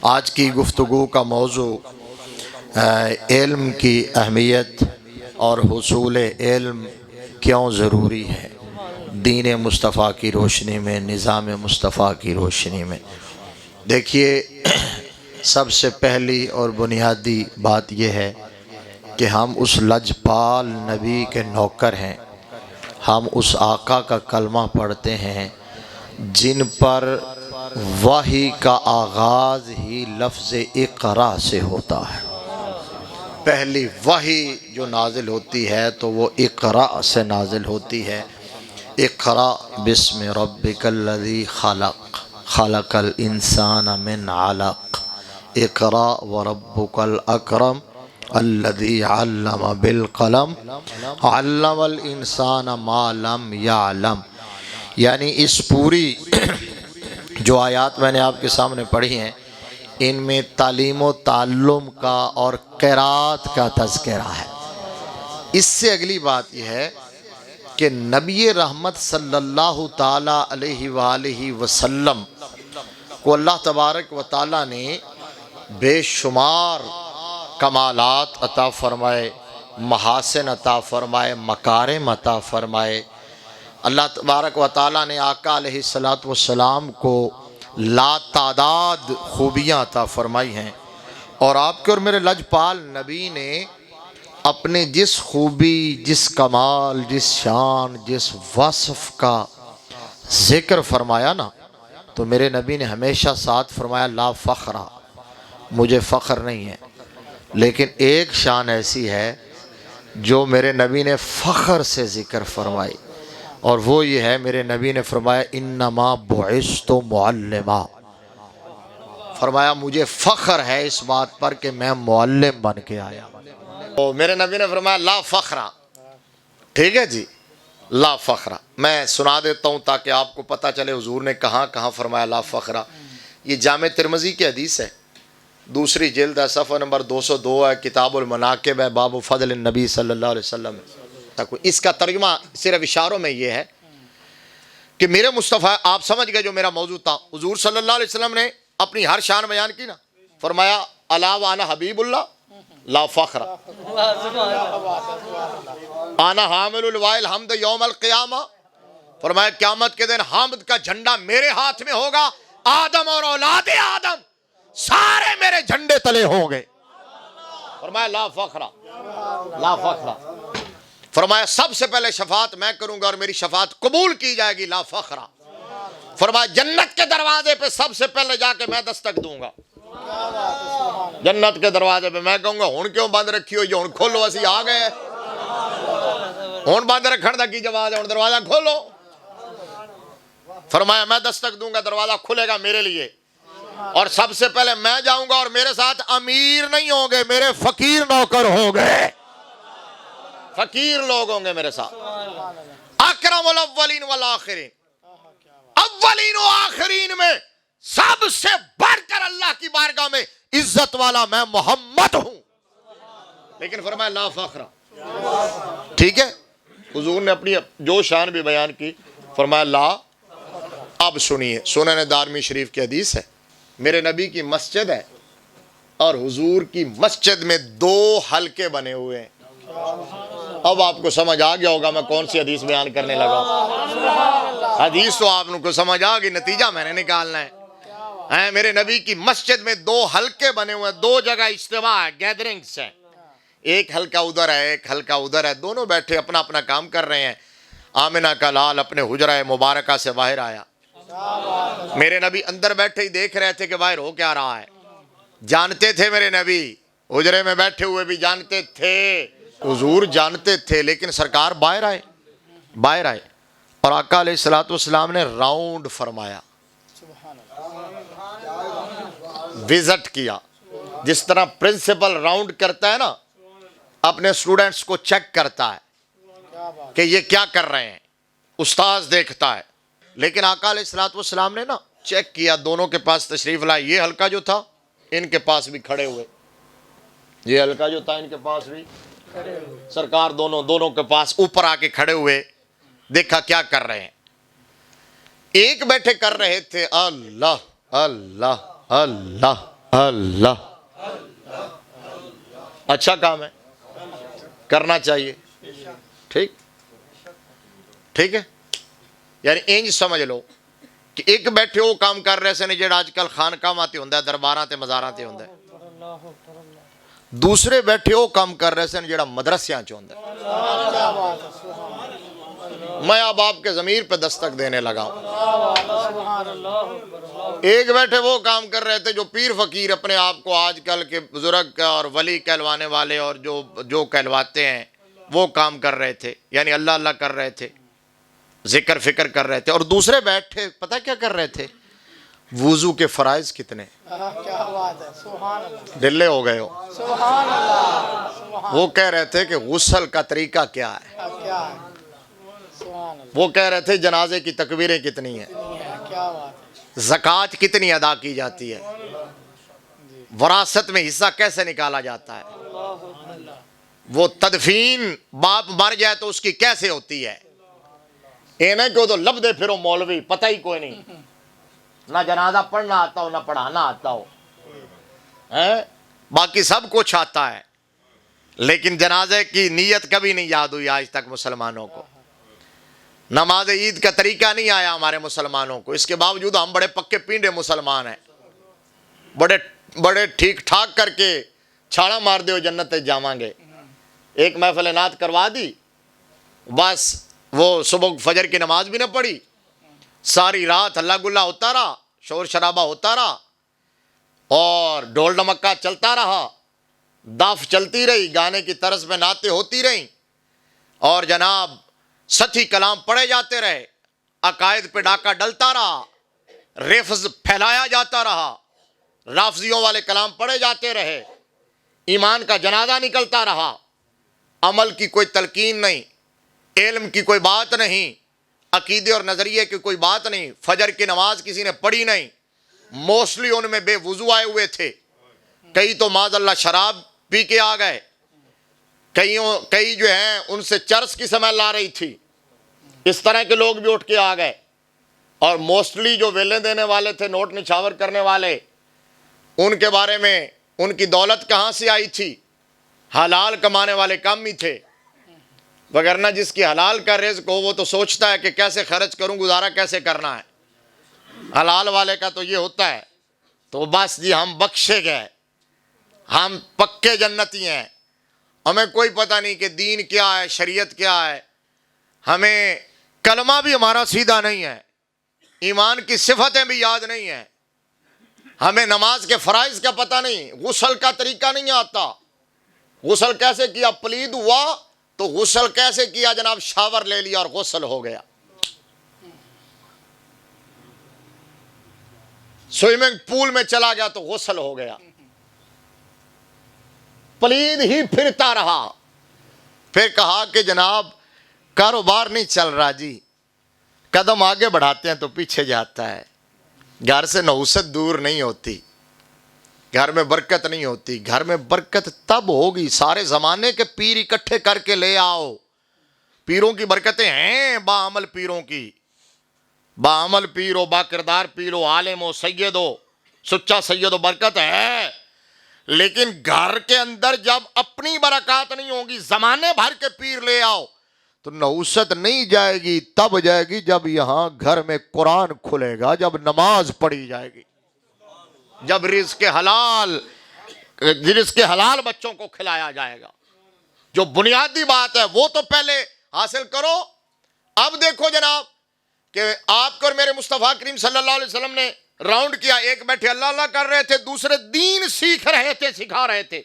آج کی گفتگو کا موضوع علم کی اہمیت اور حصول علم کیوں ضروری ہے دین مصطفیٰ کی روشنی میں، نظام مصطفیٰ کی روشنی میں۔ دیکھیے، سب سے پہلی اور بنیادی بات یہ ہے کہ ہم اس لجپال نبی کے نوکر ہیں، ہم اس آقا کا کلمہ پڑھتے ہیں جن پر وحی کا آغاز ہی لفظ اقرا سے ہوتا ہے۔ پہلی وحی جو نازل ہوتی ہے تو وہ اقرا سے نازل ہوتی ہے۔ اقرا بسم ربک الذی خلق، خلق الانسان من علق، اقرا وربک الاکرم الذی علم بالقلم، علم الانسان ما لم یعلم۔ یعنی اس پوری جو آیات میں نے آپ کے سامنے پڑھی ہیں، ان میں تعلیم و تعلم کا اور قرات کا تذکرہ ہے۔ اس سے اگلی بات یہ ہے کہ نبی رحمت صلی اللہ تعالی علیہ وآلہ وسلم کو اللہ تبارک و تعالی نے بے شمار کمالات عطا فرمائے، محاسن عطا فرمائے، مکارم عطا فرمائے۔ اللہ تبارک و تعالی نے آقا علیہ السلام کو لا تعداد خوبیاں عطا فرمائی ہیں، اور آپ کے اور میرے لجپال نبی نے اپنے جس خوبی، جس کمال، جس شان، جس وصف کا ذکر فرمایا نا، تو میرے نبی نے ہمیشہ ساتھ فرمایا لا فخر، مجھے فخر نہیں ہے، لیکن ایک شان ایسی ہے جو میرے نبی نے فخر سے ذکر فرمائی، اور وہ یہ ہے، میرے نبی نے فرمایا انما بعثت معلما، فرمایا مجھے فخر ہے اس بات پر کہ میں معلم بن کے آیا۔ تو میرے نبی نے فرمایا لا فخر، ٹھیک ہے جی، لا فخر۔ میں سنا دیتا ہوں تاکہ آپ کو پتہ چلے حضور نے کہاں کہاں فرمایا لا فخر۔ یہ جامع ترمذی کی حدیث ہے، دوسری جلد ہے، صفحہ نمبر 202 ہے، کتاب المناقب ہے، باب فضل النبی صلی اللہ علیہ وسلم۔ اس کا ترجمہ صرف اشاروں میں یہ ہے کہ میرے مصطفیٰ، آپ سمجھ گئے جو میرا موضوع تھا، حضور صلی اللہ علیہ وسلم نے اپنی ہر شان بیان کی نا، فرمایا الا وانا حبیب اللہ لا فخر، انا حامل الوائل حمد یوم القیامہ، فرمایا قیامت کے دن حمد کا جھنڈا میرے ہاتھ میں ہوگا، آدم اور اولاد آدم سارے میرے جھنڈے تلے ہوں گے۔ فرمایا لا فخر، لا فخر۔ فرمایا سب سے پہلے شفاعت میں کروں گا اور میری شفاعت قبول کی جائے گی، لا فخر۔ فرمایا جنت کے دروازے پہ سب سے پہلے جا کے میں دستک دوں گا، جنت کے دروازے پہ میں کہوں گا ہن کیوں بند رکھی ہوئی، ہن کھولو، اسی آ گئے، ہن بند رکھن دا کی جواز ہے، ہن دروازہ کھولو۔ فرمایا میں دستک دوں گا، دروازہ کھلے گا میرے لیے، اور سب سے پہلے میں جاؤں گا، اور میرے ساتھ امیر نہیں ہوں گے، میرے فقیر نوکر ہوں گے، فقیر لوگ ہوں گے میرے ساتھ۔ اکرم الاولین والآخرین، اولین و آخرین میں سب سے بڑھ کر اللہ کی بارگاہ میں عزت والا میں محمد ہوں، لیکن فرمایا لا فخر۔ ٹھیک ہے، حضور نے اپنی جو شان بھی بیان کی، فرمایا لا۔ اب سنیے، سنن دارمی شریف کی حدیث ہے، میرے نبی کی مسجد ہے اور حضور کی مسجد میں 2 حلقے بنے ہوئے ہیں۔ اب آپ کو سمجھ آ گیا ہوگا میں کون سی حدیث بیان کرنے لگا ہوں۔ حدیث تو آپ کو سمجھ آ گئی، نتیجہ میں نے نکالنا ہے۔ میرے نبی کی مسجد میں 2 حلقے بنے ہوئے ہیں، 2 جگہ اجتماع ہے، گیدرنگز ہے، ایک حلقہ ادھر ہے، ایک حلقہ ادھر ہے، دونوں بیٹھے اپنا اپنا کام کر رہے ہیں۔ آمنہ کا لال اپنے حجرہ مبارکہ سے باہر آیا، میرے نبی اندر بیٹھے ہی دیکھ رہے تھے کہ باہر ہو کیا رہا ہے۔ جانتے تھے میرے نبی، حجرے میں بیٹھے ہوئے بھی جانتے تھے، حضور جانتے تھے، لیکن سرکار باہر آئے اور آقا علیہ السلام نے راؤنڈ فرمایا، وزٹ کیا، جس طرح پرنسپل راؤنڈ کرتا ہے نا، اپنے سٹوڈنٹس کو چیک کرتا ہے کہ یہ کیا کر رہے ہیں، استاذ دیکھتا ہے، لیکن آقا علیہ السلام نے نا چیک کیا، دونوں کے پاس تشریف لائے، یہ حلقہ جو تھا ان کے پاس بھی کھڑے ہوئے، یہ حلقہ جو تھا ان کے پاس بھی، سرکار دونوں کے پاس اوپر آ کے کھڑے ہوئے، دیکھا کیا کر رہے ہیں۔ ایک بیٹھے کر رہے تھے اللہ اللہ اللہ اللہ اچھا کام ہے، کرنا چاہیے، ٹھیک ٹھیک ہے. یعنی انج سمجھ لو کہ ایک بیٹھے وہ کام کر رہے سن جڑا آج کل خانقاہ تے ہوندا ہے، درباراں تے مزاراں تے ہوندا ہے. دوسرے بیٹھے وہ کام کر رہے سن جڑا مدرسیاں چ ہوندا ہے. میں اب آپ کے ضمیر پہ دستک دینے لگا ہوں. ایک بیٹھے وہ کام کر رہے تھے جو پیر فقیر اپنے آپ کو آج کل کے بزرگ اور ولی کہلوانے والے اور جو کہلواتے ہیں وہ کام کر رہے تھے، یعنی اللہ اللہ کر رہے تھے، ذکر فکر کر رہے تھے. اور دوسرے بیٹھے پتہ کیا کر رہے تھے؟ وضو کے فرائض کتنے ڈلے ہو گئے ہو. وہ کہہ رہے تھے کہ غسل کا طریقہ کیا ہے، وہ کہہ رہے تھے جنازے کی تکبیریں کتنی ہیں، زکوٰۃ کتنی ادا کی جاتی ہے، وراثت میں حصہ کیسے نکالا جاتا ہے، وہ تدفین باپ مر جائے تو اس کی کیسے ہوتی ہے. یہ نہیں کہ وہ تو لب دے پھرو مولوی، پتہ ہی کوئی نہیں، نہ جنازہ پڑھنا آتا ہو نہ پڑھانا آتا ہو، باقی سب کچھ آتا ہے لیکن جنازے کی نیت کبھی نہیں یاد ہوئی آج تک مسلمانوں کو. نماز عید کا طریقہ نہیں آیا ہمارے مسلمانوں کو. اس کے باوجود ہم بڑے پکے پینڈے مسلمان ہیں، بڑے ٹھیک ٹھاک کر کے چھاڑا مار دے ہو جنت جاواں گے. ایک محفل نعت کروا دی، بس وہ صبح فجر کی نماز بھی نہ پڑھی، ساری رات ہلا گلا ہوتا رہا، شور شرابہ ہوتا رہا، اور ڈھول ڈمکا چلتا رہا، دف چلتی رہی، گانے کی طرز میں نعتیں ہوتی رہیں، اور جناب سطحی کلام پڑھے جاتے رہے، عقائد پہ ڈاکہ ڈلتا رہا، رفظ پھیلایا جاتا رہا، رافضیوں والے کلام پڑھے جاتے رہے، ایمان کا جنازہ نکلتا رہا، عمل کی کوئی تلقین نہیں، علم کی کوئی بات نہیں، عقیدے اور نظریے کی کوئی بات نہیں. فجر کی نماز کسی نے پڑھی نہیں، موسٹلی ان میں بے وضو آئے ہوئے تھے، کئی تو معاذ اللہ شراب پی کے آ گئے، کئی جو ہیں ان سے چرس کی سمیل آ رہی تھی. اس طرح کے لوگ بھی اٹھ کے آ گئے. اور موسٹلی جو ویلیں دینے والے تھے، نوٹ نچھاور کرنے والے، ان کے بارے میں ان کی دولت کہاں سے آئی تھی؟ حلال کمانے والے کم ہی تھے، وگرنہ جس کی حلال کا رزق ہو وہ تو سوچتا ہے کہ کیسے خرچ کروں، گزارا کیسے کرنا ہے. حلال والے کا تو یہ ہوتا ہے. تو بس جی ہم بخشے گئے، ہم پکے جنتی ہیں، ہمیں کوئی پتہ نہیں کہ دین کیا ہے، شریعت کیا ہے، ہمیں کلمہ بھی ہمارا سیدھا نہیں ہے، ایمان کی صفتیں بھی یاد نہیں ہیں، ہمیں نماز کے فرائض کا پتہ نہیں، غسل کا طریقہ نہیں آتا. غسل کیسے کیا؟ پلید ہوا تو غسل کیسے کیا؟ جناب شاور لے لیا اور غسل ہو گیا. سوئمنگ پول میں چلا گیا تو غسل ہو گیا. پلید ہی پھرتا رہا. پھر کہا کہ جناب کاروبار نہیں چل رہا جی، قدم آگے بڑھاتے ہیں تو پیچھے جاتا ہے. گھر سے نحوست دور نہیں ہوتی، گھر میں برکت نہیں ہوتی. گھر میں برکت تب ہوگی سارے زمانے کے پیر اکٹھے کر کے لے آؤ. پیروں کی برکتیں ہیں، با عمل پیروں کی، با عمل پیر ہو، با کردار پیر ہو، عالم ہو، سید ہو، سچا سید ہو، برکت ہے. لیکن گھر کے اندر جب اپنی برکات نہیں ہوگی، زمانے بھر کے پیر لے آؤ تو نحوست نہیں جائے گی. تب جائے گی جب یہاں گھر میں قرآن کھلے گا، جب نماز پڑھی جائے گی، جب رزق حلال بچوں کو کھلایا جائے گا. جو بنیادی بات ہے وہ تو پہلے حاصل کرو. اب دیکھو جناب کہ آپ کو اور میرے مصطفیٰ کریم صلی اللہ علیہ وسلم نے راؤنڈ کیا، ایک بیٹھے اللہ اللہ کر رہے تھے، دوسرے دین سیکھ رہے تھے، سکھا رہے تھے،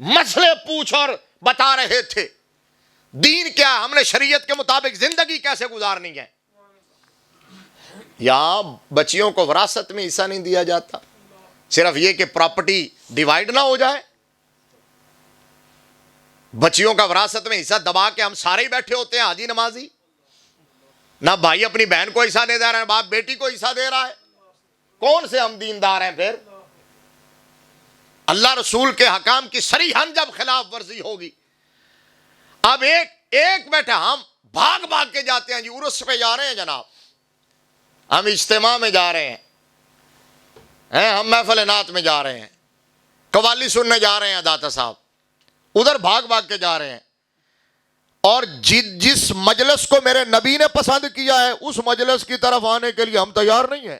مسئلے پوچھ اور بتا رہے تھے. دین کیا ہے، ہم نے شریعت کے مطابق زندگی کیسے گزارنی ہے. یہاں بچیوں کو وراثت میں حصہ نہیں دیا جاتا، صرف یہ کہ پراپرٹی ڈیوائیڈ نہ ہو جائے. بچیوں کا وراثت میں حصہ دبا کے ہم سارے ہی بیٹھے ہوتے ہیں حاجی نمازی. نہ بھائی اپنی بہن کو حصہ دے رہا ہے، باپ بیٹی کو حصہ دے رہا ہے. کون سے ہم دیندار ہیں پھر؟ اللہ رسول کے حکام کی صریحاً جب خلاف ورزی ہوگی. اب ایک بیٹھا، ہم بھاگ کے جاتے ہیں جی، عرس پہ جا رہے ہیں جناب، ہم اجتماع میں جا رہے ہیں، ہیں ہم محفل نعت میں جا رہے ہیں، قوالی سننے جا رہے ہیں داتا صاحب، ادھر بھاگ بھاگ کے جا رہے ہیں، اور جس مجلس کو میرے نبی نے پسند کیا ہے اس مجلس کی طرف آنے کے لیے ہم تیار نہیں ہیں۔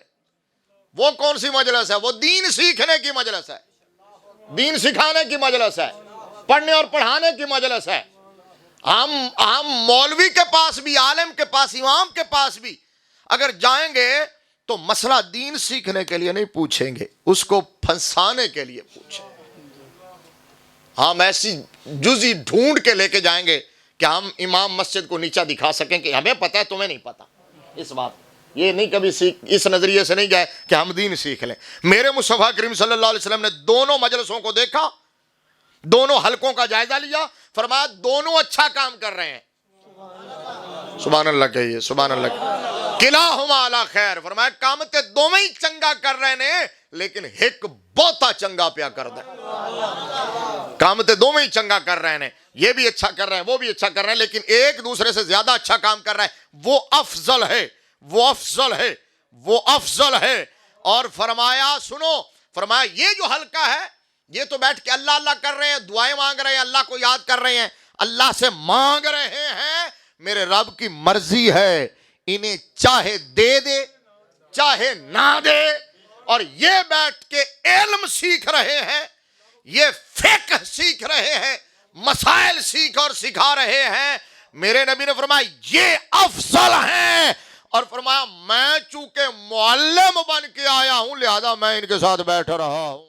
وہ کون سی مجلس ہے؟ وہ دین سیکھنے کی مجلس ہے، دین سکھانے کی مجلس ہے، پڑھنے اور پڑھانے کی مجلس ہے۔ ہم مولوی کے پاس بھی، عالم کے پاس، امام کے پاس بھی اگر جائیں گے تو مسئلہ دین سیکھنے کے لیے نہیں پوچھیں گے، اس کو پھنسانے کے لیے پوچھیں۔ ہم ایسی جزی ڈھونڈ کے لے کے جائیں گے کہ ہم امام مسجد کو نیچا دکھا سکیں کہ ہمیں پتہ ہے تمہیں نہیں پتہ۔ اس بات یہ نہیں کبھی اس نظریے سے نہیں گئے کہ ہم دین سیکھ لیں۔ میرے مصطفیٰ کریم صلی اللہ علیہ وسلم نے دونوں مجلسوں کو دیکھا، دونوں حلقوں کا جائزہ لیا، فرمایا دونوں اچھا کام کر رہے ہیں۔ سبحان اللہ کہیے، سبحان اللہ کہیے۔ کلاہما علی خیر، فرمایا کام تے دوویں ہی چنگا کر رہے نے لیکن ایک بہتا چنگا پیا کر دے۔ کام تے دوویں ہی چنگا کر رہے نے، یہ بھی اچھا کر رہے ہیں، وہ بھی اچھا کر رہے ہیں، لیکن ایک دوسرے سے زیادہ اچھا کام کر رہا ہے، وہ افضل ہے، وہ افضل ہے، وہ افضل ہے۔ اور فرمایا سنو، فرمایا یہ جو حلقہ ہے یہ تو بیٹھ کے اللہ اللہ کر رہے ہیں، دعائیں مانگ رہے ہیں، اللہ کو یاد کر رہے ہیں، اللہ سے مانگ رہے ہیں، میرے رب کی مرضی ہے انہیں چاہے دے دے چاہے نہ دے۔ اور یہ بیٹھ کے علم سیکھ رہے ہیں، یہ فقہ سیکھ رہے ہیں، مسائل سیکھ اور سکھا رہے ہیں۔ میرے نبی نے فرمایا یہ افضل ہیں، اور فرمایا میں چونکہ معلم بن کے آیا ہوں لہذا میں ان کے ساتھ بیٹھ رہا ہوں۔